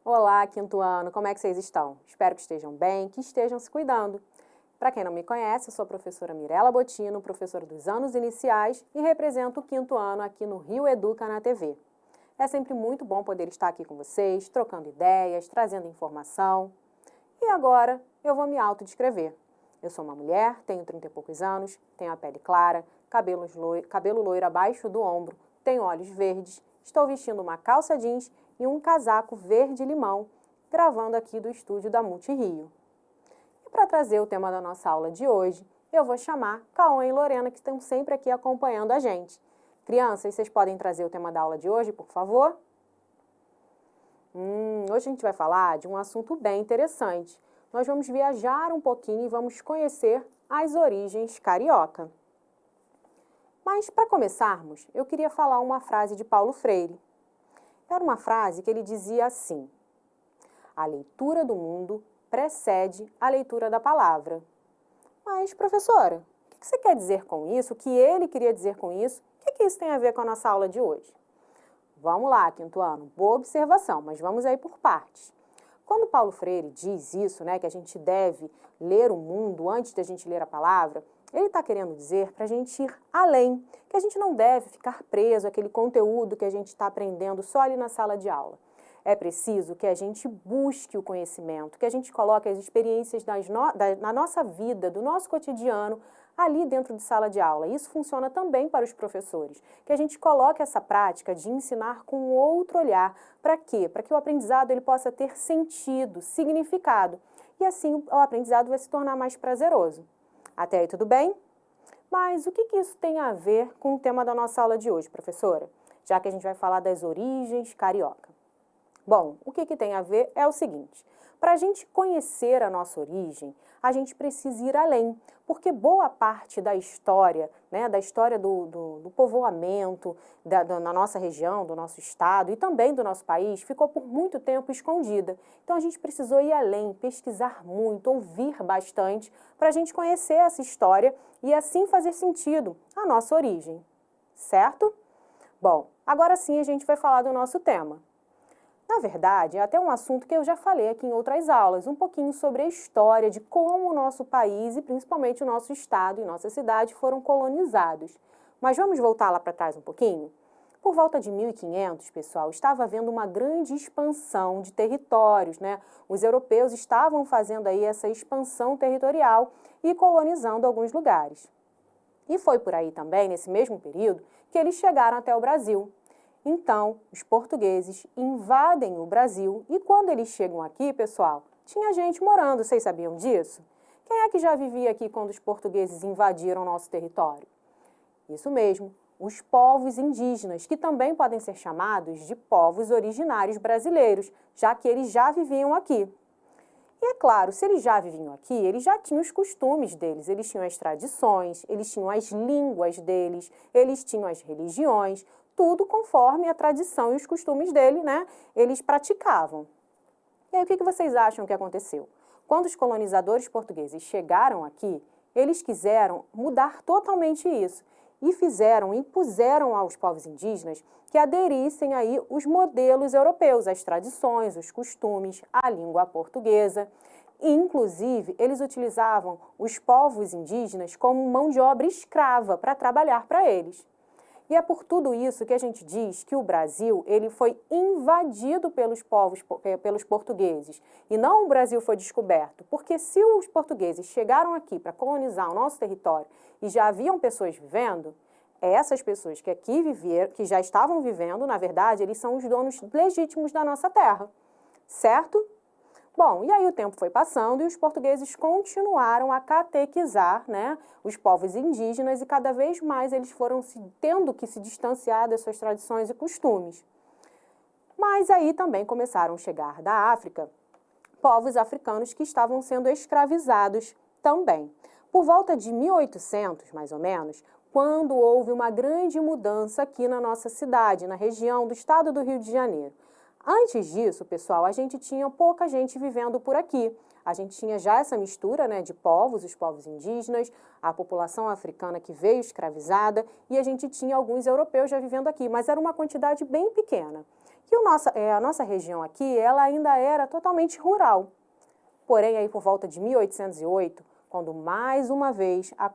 Olá, quinto ano, como é que vocês estão? Espero que estejam bem, que estejam se cuidando. Para quem não me conhece, eu sou a professora Mirela Botino, professora dos anos iniciais e represento o quinto ano aqui no Rio Educa na TV. É sempre muito bom poder estar aqui com vocês, trocando ideias, trazendo informação. E agora eu vou me autodescrever. Eu sou uma mulher, tenho 30 e poucos anos, tenho a pele clara, cabelo loiro abaixo do ombro, tenho olhos verdes, estou vestindo uma calça jeans e um casaco verde-limão, gravando aqui do estúdio da Multirio. E para trazer o tema da nossa aula de hoje, eu vou chamar Cauã e Lorena, que estão sempre aqui acompanhando a gente. Crianças, vocês podem trazer o tema da aula de hoje, por favor? Hoje a gente vai falar de um assunto bem interessante. Nós vamos viajar um pouquinho e vamos conhecer as origens carioca. Mas, para começarmos, eu queria falar uma frase de Paulo Freire. Era uma frase que ele dizia assim: a leitura do mundo precede a leitura da palavra. Mas, professora, o que você quer dizer com isso? O que ele queria dizer com isso? O que isso tem a ver com a nossa aula de hoje? Vamos lá, quinto ano. Boa observação, mas vamos aí por partes. Quando Paulo Freire diz isso, que a gente deve ler o mundo antes da gente ler a palavra, ele está querendo dizer para a gente ir além, que a gente não deve ficar preso àquele conteúdo que a gente está aprendendo só ali na sala de aula. É preciso que a gente busque o conhecimento, que a gente coloque as experiências na nossa vida, do nosso cotidiano, ali dentro de sala de aula. Isso funciona também para os professores, que a gente coloque essa prática de ensinar com outro olhar. Para quê? Para que o aprendizado ele possa ter sentido, significado, e assim o aprendizado vai se tornar mais prazeroso. Até aí tudo bem? Mas o que isso tem a ver com o tema da nossa aula de hoje, professora? Já que a gente vai falar das origens carioca. Bom, o que tem a ver é o seguinte: para a gente conhecer a nossa origem, a gente precisa ir além, porque boa parte da história, da história do povoamento na nossa região, do nosso estado e também do nosso país, ficou por muito tempo escondida. Então a gente precisou ir além, pesquisar muito, ouvir bastante, para a gente conhecer essa história e assim fazer sentido a nossa origem, certo? Bom, agora sim a gente vai falar do nosso tema. Na verdade, é até um assunto que eu já falei aqui em outras aulas, um pouquinho sobre a história de como o nosso país e principalmente o nosso estado e nossa cidade foram colonizados. Mas vamos voltar lá para trás um pouquinho? Por volta de 1500, pessoal, estava havendo uma grande expansão de territórios, Os europeus estavam fazendo aí essa expansão territorial e colonizando alguns lugares. E foi por aí também, nesse mesmo período, que eles chegaram até o Brasil. Então, os portugueses invadem o Brasil e quando eles chegam aqui, pessoal, tinha gente morando, vocês sabiam disso? Quem é que já vivia aqui quando os portugueses invadiram nosso território? Isso mesmo, os povos indígenas, que também podem ser chamados de povos originários brasileiros, já que eles já viviam aqui. E é claro, se eles já viviam aqui, eles já tinham os costumes deles, eles tinham as tradições, eles tinham as línguas deles, eles tinham as religiões, tudo conforme a tradição e os costumes dele, eles praticavam. E aí, o que vocês acham que aconteceu? Quando os colonizadores portugueses chegaram aqui, eles quiseram mudar totalmente isso e impuseram aos povos indígenas que aderissem aí os modelos europeus, as tradições, os costumes, a língua portuguesa. E, inclusive, eles utilizavam os povos indígenas como mão de obra escrava para trabalhar para eles. E é por tudo isso que a gente diz que o Brasil ele foi invadido pelos portugueses. E não o Brasil foi descoberto, porque se os portugueses chegaram aqui para colonizar o nosso território e já haviam pessoas vivendo, essas pessoas que aqui viveram, que já estavam vivendo, na verdade, eles são os donos legítimos da nossa terra, certo? Bom, e aí o tempo foi passando e os portugueses continuaram a catequizar, os povos indígenas e cada vez mais eles foram tendo que se distanciar das suas tradições e costumes. Mas aí também começaram a chegar da África povos africanos que estavam sendo escravizados também. Por volta de 1800, mais ou menos, quando houve uma grande mudança aqui na nossa cidade, na região do estado do Rio de Janeiro. Antes disso, pessoal, a gente tinha pouca gente vivendo por aqui. A gente tinha já essa mistura, de povos, os povos indígenas, a população africana que veio escravizada e a gente tinha alguns europeus já vivendo aqui, mas era uma quantidade bem pequena. E a nossa região aqui, ela ainda era totalmente rural. Porém, aí por volta de 1808, quando mais uma vez a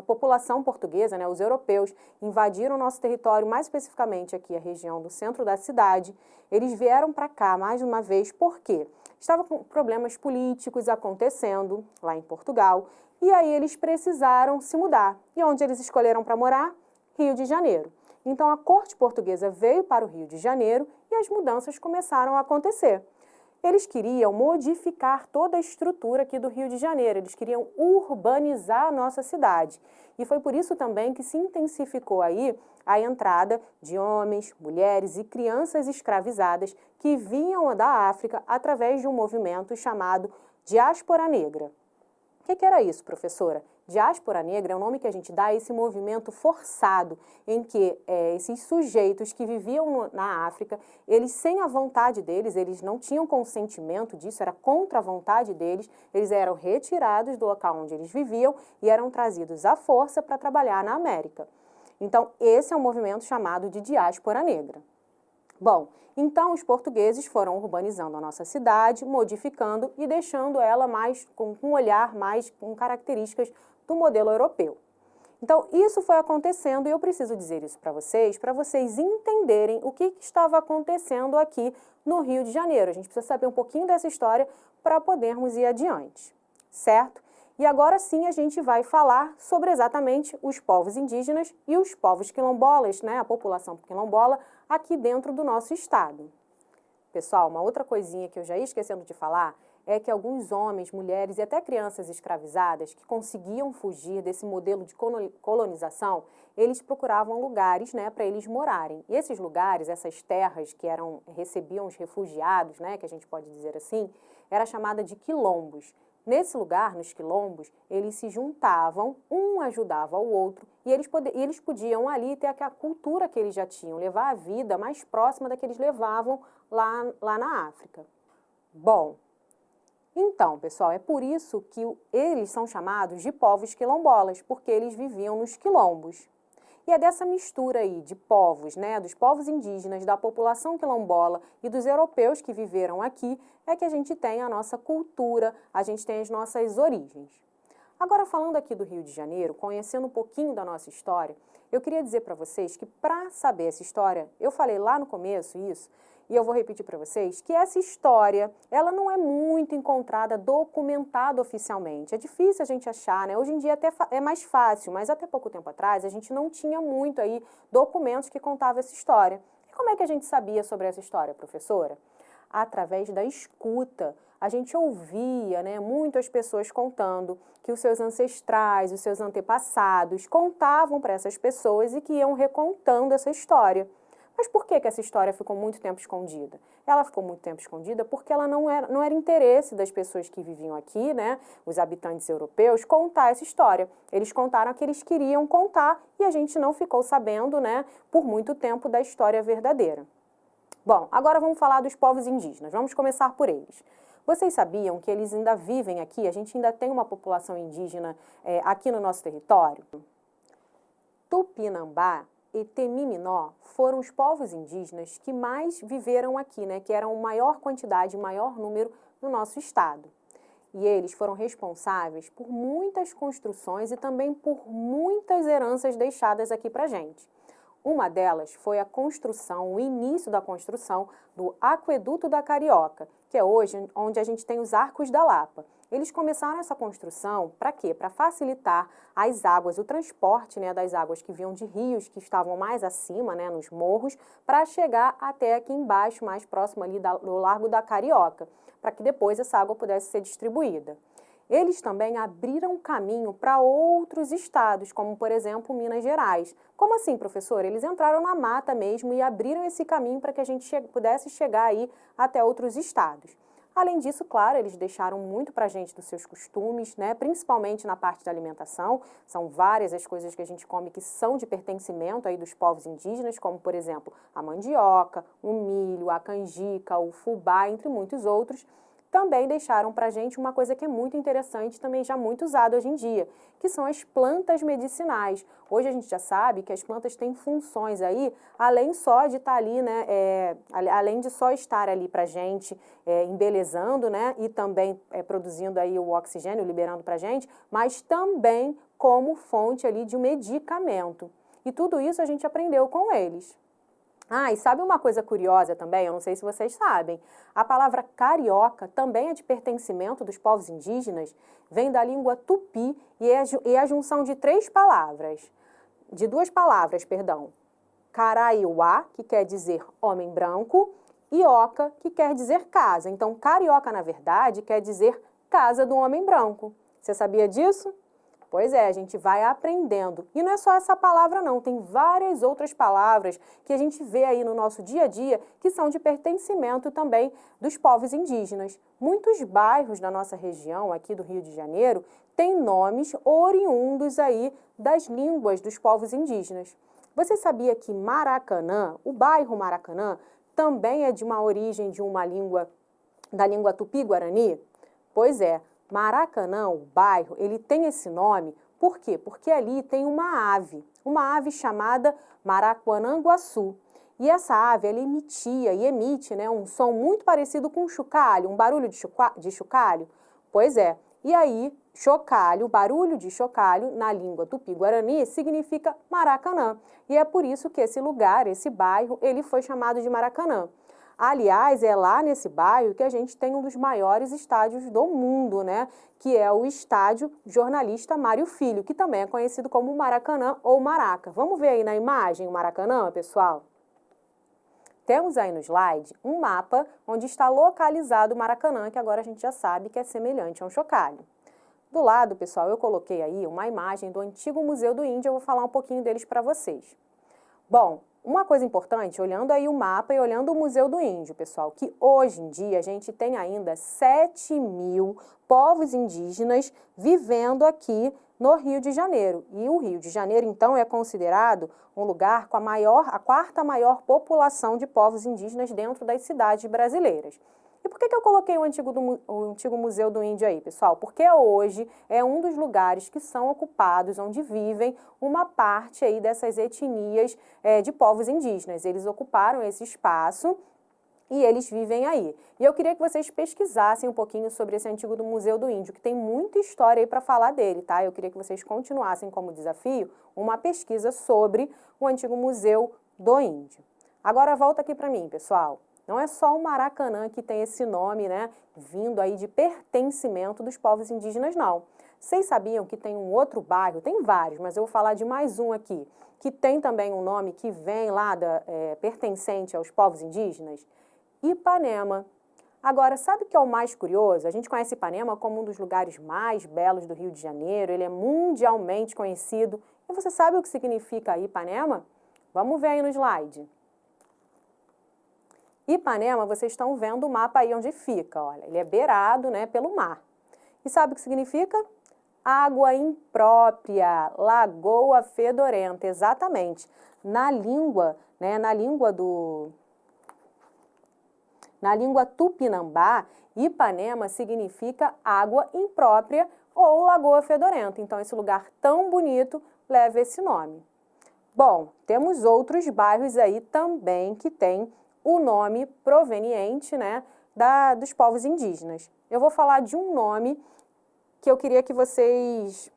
população portuguesa, né, os europeus, invadiram o nosso território, mais especificamente aqui a região do centro da cidade, eles vieram para cá mais uma vez, por quê? Estavam com problemas políticos acontecendo lá em Portugal, e aí eles precisaram se mudar. E onde eles escolheram para morar? Rio de Janeiro. Então a corte portuguesa veio para o Rio de Janeiro e as mudanças começaram a acontecer. Eles queriam modificar toda a estrutura aqui do Rio de Janeiro, eles queriam urbanizar a nossa cidade. E foi por isso também que se intensificou aí a entrada de homens, mulheres e crianças escravizadas que vinham da África através de um movimento chamado Diáspora Negra. O que era isso, professora? Diáspora negra é o nome que a gente dá a esse movimento forçado, em que esses sujeitos que viviam na África, eles sem a vontade deles, eles não tinham consentimento disso, era contra a vontade deles, eles eram retirados do local onde eles viviam e eram trazidos à força para trabalhar na América. Então, esse é um movimento chamado de diáspora negra. Bom, então os portugueses foram urbanizando a nossa cidade, modificando e deixando ela mais com um olhar mais com características do modelo europeu. Então, isso foi acontecendo e eu preciso dizer isso para vocês entenderem o que estava acontecendo aqui no Rio de Janeiro. A gente precisa saber um pouquinho dessa história para podermos ir adiante, certo? E agora sim a gente vai falar sobre exatamente os povos indígenas e os povos quilombolas, né? A população quilombola aqui dentro do nosso estado. Pessoal, uma outra coisinha que eu já ia esquecendo de falar é que alguns homens, mulheres e até crianças escravizadas que conseguiam fugir desse modelo de colonização, eles procuravam lugares, né, para eles morarem. E esses lugares, essas terras que recebiam os refugiados, né, que a gente pode dizer assim, era chamada de quilombos. Nesse lugar, nos quilombos, eles se juntavam, um ajudava o outro, e eles podiam ali ter a cultura que eles já tinham, levar a vida mais próxima da que eles levavam lá na África. Bom, então, pessoal, é por isso que eles são chamados de povos quilombolas, porque eles viviam nos quilombos. E é dessa mistura aí de povos, né, dos povos indígenas, da população quilombola e dos europeus que viveram aqui, é que a gente tem a nossa cultura, a gente tem as nossas origens. Agora, falando aqui do Rio de Janeiro, conhecendo um pouquinho da nossa história, eu queria dizer para vocês que para saber essa história, eu falei lá no começo isso, e eu vou repetir para vocês, que essa história, ela não é muito encontrada, documentada oficialmente. É difícil a gente achar, né? Hoje em dia até é mais fácil, mas até pouco tempo atrás a gente não tinha muito aí documentos que contavam essa história. E como é que a gente sabia sobre essa história, professora? Através da escuta. A gente ouvia, né, muitas pessoas contando que os seus ancestrais, os seus antepassados contavam para essas pessoas e que iam recontando essa história. Mas por que essa história ficou muito tempo escondida? Ela ficou muito tempo escondida porque ela não era interesse das pessoas que viviam aqui, né, os habitantes europeus, contar essa história. Eles contaram o que eles queriam contar e a gente não ficou sabendo, né, por muito tempo da história verdadeira. Bom, agora vamos falar dos povos indígenas. Vamos começar por eles. Vocês sabiam que eles ainda vivem aqui? A gente ainda tem uma população indígena aqui no nosso território? Tupinambá e Temiminó foram os povos indígenas que mais viveram aqui, né? Que eram maior quantidade, maior número no nosso estado. E eles foram responsáveis por muitas construções e também por muitas heranças deixadas aqui pra gente. Uma delas foi a construção, o início da construção do Aqueduto da Carioca, que é hoje onde a gente tem os Arcos da Lapa. Eles começaram essa construção para quê? Para facilitar as águas, o transporte, né, das águas que vinham de rios que estavam mais acima, né, nos morros, para chegar até aqui embaixo, mais próximo ali do Largo da Carioca, para que depois essa água pudesse ser distribuída. Eles também abriram caminho para outros estados, como, por exemplo, Minas Gerais. Como assim, professor? Eles entraram na mata mesmo e abriram esse caminho para que a gente pudesse chegar aí até outros estados. Além disso, claro, eles deixaram muito para a gente dos seus costumes, né? Principalmente na parte da alimentação. São várias as coisas que a gente come que são de pertencimento aí dos povos indígenas, como, por exemplo, a mandioca, o milho, a canjica, o fubá, entre muitos outros. também deixaram para a gente uma coisa que é muito interessante, também já muito usada hoje em dia, que são as plantas medicinais. Hoje a gente já sabe que as plantas têm funções aí, além só de estar ali, né, além de só estar ali para a gente embelezando, né, e também produzindo aí o oxigênio, liberando para a gente, mas também como fonte ali de um medicamento. E tudo isso a gente aprendeu com eles. Ah, e sabe uma coisa curiosa também? Eu não sei se vocês sabem. A palavra carioca também é de pertencimento dos povos indígenas, vem da língua tupi e é a junção de duas palavras, perdão. Caraiuá, que quer dizer homem branco, e oca, que quer dizer casa. Então, carioca, na verdade, quer dizer casa do homem branco. Você sabia disso? Pois é, a gente vai aprendendo. E não é só essa palavra não, tem várias outras palavras que a gente vê aí no nosso dia a dia que são de pertencimento também dos povos indígenas. Muitos bairros da nossa região, aqui do Rio de Janeiro, têm nomes oriundos aí das línguas dos povos indígenas. Você sabia que Maracanã, o bairro Maracanã, também é de uma origem de uma língua, da língua tupi-guarani? Pois é. Maracanã, o bairro, ele tem esse nome, por quê? Porque ali tem uma ave chamada Maraquanã-guaçu. E essa ave, ela emite, né, um som muito parecido com um chocalho, um barulho de chocalho. Pois é, e aí, chocalho, barulho de chocalho, na língua tupi-guarani, significa Maracanã. E é por isso que esse lugar, esse bairro, ele foi chamado de Maracanã. Aliás, é lá nesse bairro que a gente tem um dos maiores estádios do mundo, né? Que é o estádio Jornalista Mário Filho, que também é conhecido como Maracanã ou Maraca. Vamos ver aí na imagem o Maracanã, pessoal? Temos aí no slide um mapa onde está localizado o Maracanã, que agora a gente já sabe que é semelhante a um chocalho. Do lado, pessoal, eu coloquei aí uma imagem do antigo Museu do Índio, eu vou falar um pouquinho deles para vocês. Bom, uma coisa importante, olhando aí o mapa e olhando o Museu do Índio, pessoal, que hoje em dia a gente tem ainda 7.000 povos indígenas vivendo aqui no Rio de Janeiro. E o Rio de Janeiro, então, é considerado um lugar com a quarta maior população de povos indígenas dentro das cidades brasileiras. E por que eu coloquei o antigo Museu do Índio aí, pessoal? Porque hoje é um dos lugares que são ocupados, onde vivem uma parte aí dessas etnias de povos indígenas. Eles ocuparam esse espaço e eles vivem aí. E eu queria que vocês pesquisassem um pouquinho sobre esse antigo Museu do Índio, que tem muita história aí para falar dele, tá? Eu queria que vocês continuassem como desafio uma pesquisa sobre o antigo Museu do Índio. Agora volta aqui para mim, pessoal. Não é só o Maracanã que tem esse nome, né, vindo aí de pertencimento dos povos indígenas, não. Vocês sabiam que tem um outro bairro, tem vários, mas eu vou falar de mais um aqui, que tem também um nome que vem lá pertencente aos povos indígenas? Ipanema. Agora, sabe o que é o mais curioso? A gente conhece Ipanema como um dos lugares mais belos do Rio de Janeiro, ele é mundialmente conhecido. E você sabe o que significa Ipanema? Vamos ver aí no slide. Ipanema, vocês estão vendo o mapa aí onde fica, olha, ele é beirado, né, pelo mar. E sabe o que significa? Água imprópria, lagoa fedorenta, exatamente. Na língua tupinambá, Ipanema significa água imprópria ou lagoa fedorenta. Então, esse lugar tão bonito leva esse nome. Bom, temos outros bairros aí também que têm o nome proveniente, né, dos povos indígenas. Eu vou falar de um nome que eu queria que vocês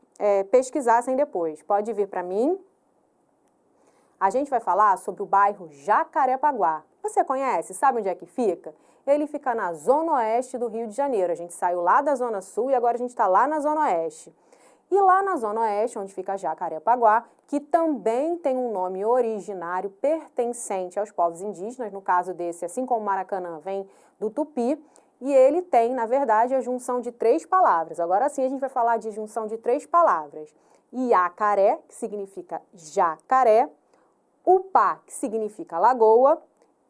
pesquisassem depois. Pode vir para mim. A gente vai falar sobre o bairro Jacarepaguá. Você conhece? Sabe onde é que fica? Ele fica na zona oeste do Rio de Janeiro. A gente saiu lá da zona sul e agora a gente está lá na zona oeste. E lá na zona oeste, onde fica Jacarepaguá, que também tem um nome originário pertencente aos povos indígenas, no caso desse, assim como Maracanã, vem do Tupi, e ele tem, na verdade, a junção de 3 palavras. Agora sim a gente vai falar de junção de 3 palavras. Iacaré, que significa jacaré, Upá, que significa lagoa,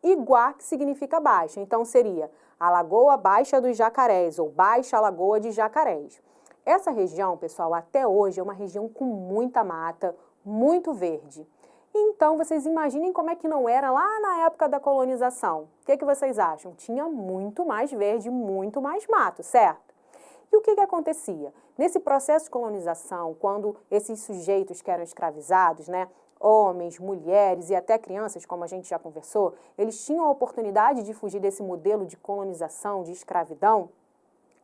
Iguá, que significa baixa. Então seria a Lagoa Baixa dos Jacarés, ou Baixa Lagoa de Jacarés. Essa região, pessoal, até hoje é uma região com muita mata, muito verde. Então, vocês imaginem como é que não era lá na época da colonização. O que vocês acham? Tinha muito mais verde, muito mais mato, certo? E o que acontecia? Nesse processo de colonização, quando esses sujeitos que eram escravizados, né, homens, mulheres e até crianças, como a gente já conversou, eles tinham a oportunidade de fugir desse modelo de colonização, de escravidão,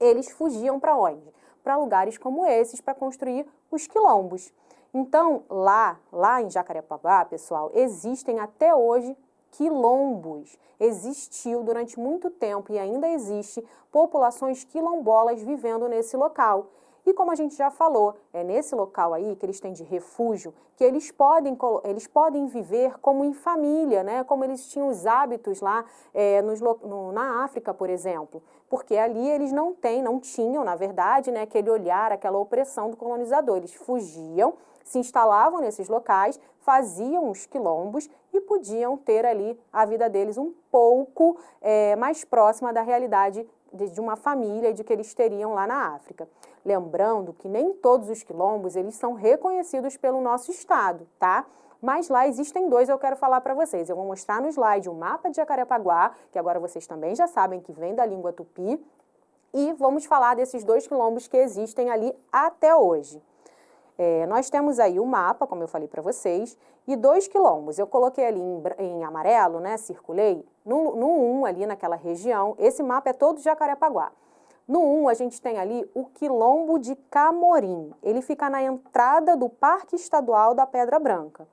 eles fugiam para onde? Para lugares como esses, para construir os quilombos. Então, lá em Jacarepaguá, pessoal, existem até hoje quilombos. Existiu durante muito tempo e ainda existe populações quilombolas vivendo nesse local. E como a gente já falou, é nesse local aí que eles têm de refúgio que eles podem viver como em família, né? Como eles tinham os hábitos lá na África, por exemplo. Porque ali eles não tinham, na verdade, né, aquele olhar, aquela opressão do colonizador. Eles fugiam, se instalavam nesses locais, faziam os quilombos e podiam ter ali a vida deles um pouco mais próxima da realidade de uma família de que eles teriam lá na África. Lembrando que nem todos os quilombos eles são reconhecidos pelo nosso estado, tá? Mas lá existem dois, eu quero falar para vocês. Eu vou mostrar no slide o mapa de Jacarepaguá, que agora vocês também já sabem que vem da língua tupi, e vamos falar desses dois quilombos que existem ali até hoje. Nós temos aí o mapa, como eu falei para vocês, e dois quilombos. Eu coloquei ali em amarelo, né, circulei, no 1 ali naquela região, esse mapa é todo de Jacarepaguá. No 1 a gente tem ali o quilombo de Camorim, ele fica na entrada do Parque Estadual da Pedra Branca.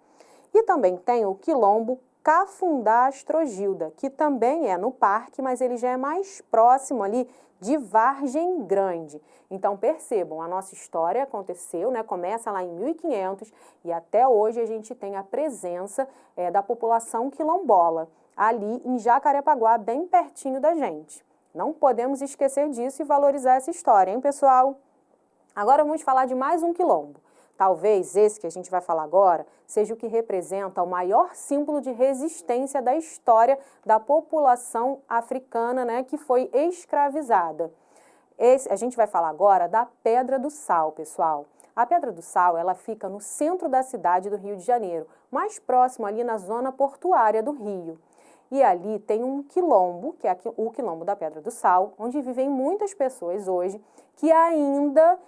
E também tem o quilombo Cafundá Astrogilda, que também é no parque, mas ele já é mais próximo ali de Vargem Grande. Então percebam, a nossa história aconteceu, né, começa lá em 1500 e até hoje a gente tem a presença da população quilombola, ali em Jacarepaguá, bem pertinho da gente. Não podemos esquecer disso e valorizar essa história, hein, pessoal? Agora vamos falar de mais um quilombo. Talvez esse que a gente vai falar agora seja o que representa o maior símbolo de resistência da história da população africana, né, que foi escravizada. A gente vai falar agora da Pedra do Sal, pessoal. A Pedra do Sal, ela fica no centro da cidade do Rio de Janeiro, mais próximo ali na zona portuária do Rio. E ali tem um quilombo, que é o quilombo da Pedra do Sal, onde vivem muitas pessoas hoje que ainda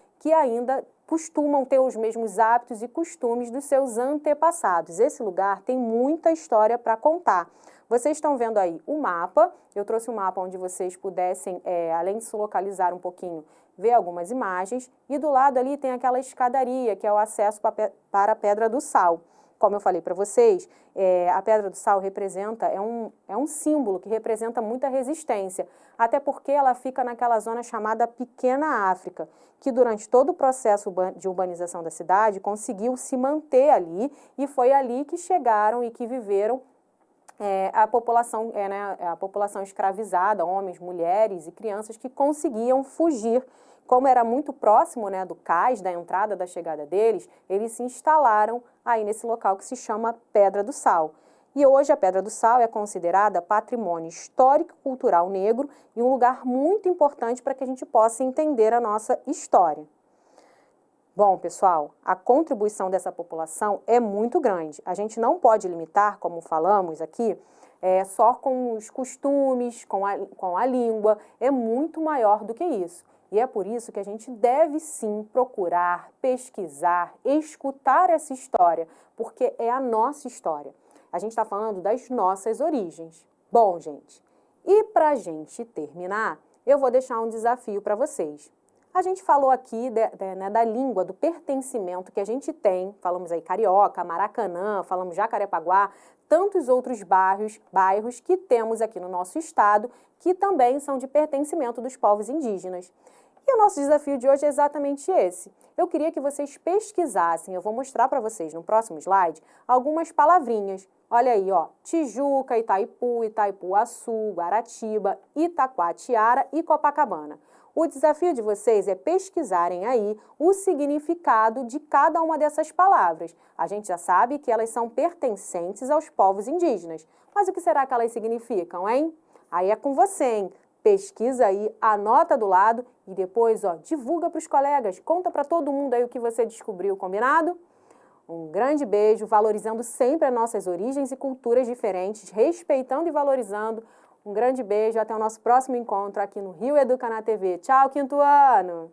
costumam ter os mesmos hábitos e costumes dos seus antepassados. Esse lugar tem muita história para contar. Vocês estão vendo aí o mapa, eu trouxe um mapa onde vocês pudessem, além de se localizar um pouquinho, ver algumas imagens. E do lado ali tem aquela escadaria, que é o acesso para a Pedra do Sal. Como eu falei para vocês, a Pedra do Sal é um símbolo que representa muita resistência, até porque ela fica naquela zona chamada Pequena África, que durante todo o processo de urbanização da cidade conseguiu se manter ali e foi ali que chegaram e que viveram a população escravizada, homens, mulheres e crianças que conseguiam fugir. Como era muito próximo, né, do cais, da entrada, da chegada deles, eles se instalaram aí nesse local que se chama Pedra do Sal. E hoje a Pedra do Sal é considerada patrimônio histórico e cultural negro e um lugar muito importante para que a gente possa entender a nossa história. Bom, pessoal, a contribuição dessa população é muito grande. A gente não pode limitar, como falamos aqui, só com os costumes, com a língua, é muito maior do que isso. E é por isso que a gente deve sim procurar, pesquisar, escutar essa história, porque é a nossa história. A gente está falando das nossas origens. Bom, gente, e para a gente terminar, eu vou deixar um desafio para vocês. A gente falou aqui da língua, do pertencimento que a gente tem, falamos aí Carioca, Maracanã, falamos Jacarepaguá, tantos outros bairros que temos aqui no nosso estado, que também são de pertencimento dos povos indígenas. E o nosso desafio de hoje é exatamente esse. Eu queria que vocês pesquisassem, eu vou mostrar para vocês no próximo slide, algumas palavrinhas. Olha aí, ó, Tijuca, Itaipu, Itaipuaçu, Guaratiba, Itacoatiara e Copacabana. O desafio de vocês é pesquisarem aí o significado de cada uma dessas palavras. A gente já sabe que elas são pertencentes aos povos indígenas. Mas o que será que elas significam, hein? Aí é com você, hein? Pesquisa aí, anota do lado e depois, ó, divulga para os colegas. Conta para todo mundo aí o que você descobriu, combinado? Um grande beijo, valorizando sempre as nossas origens e culturas diferentes, respeitando e valorizando. Um grande beijo, até o nosso próximo encontro aqui no Rio Educa na TV. Tchau, quinto ano!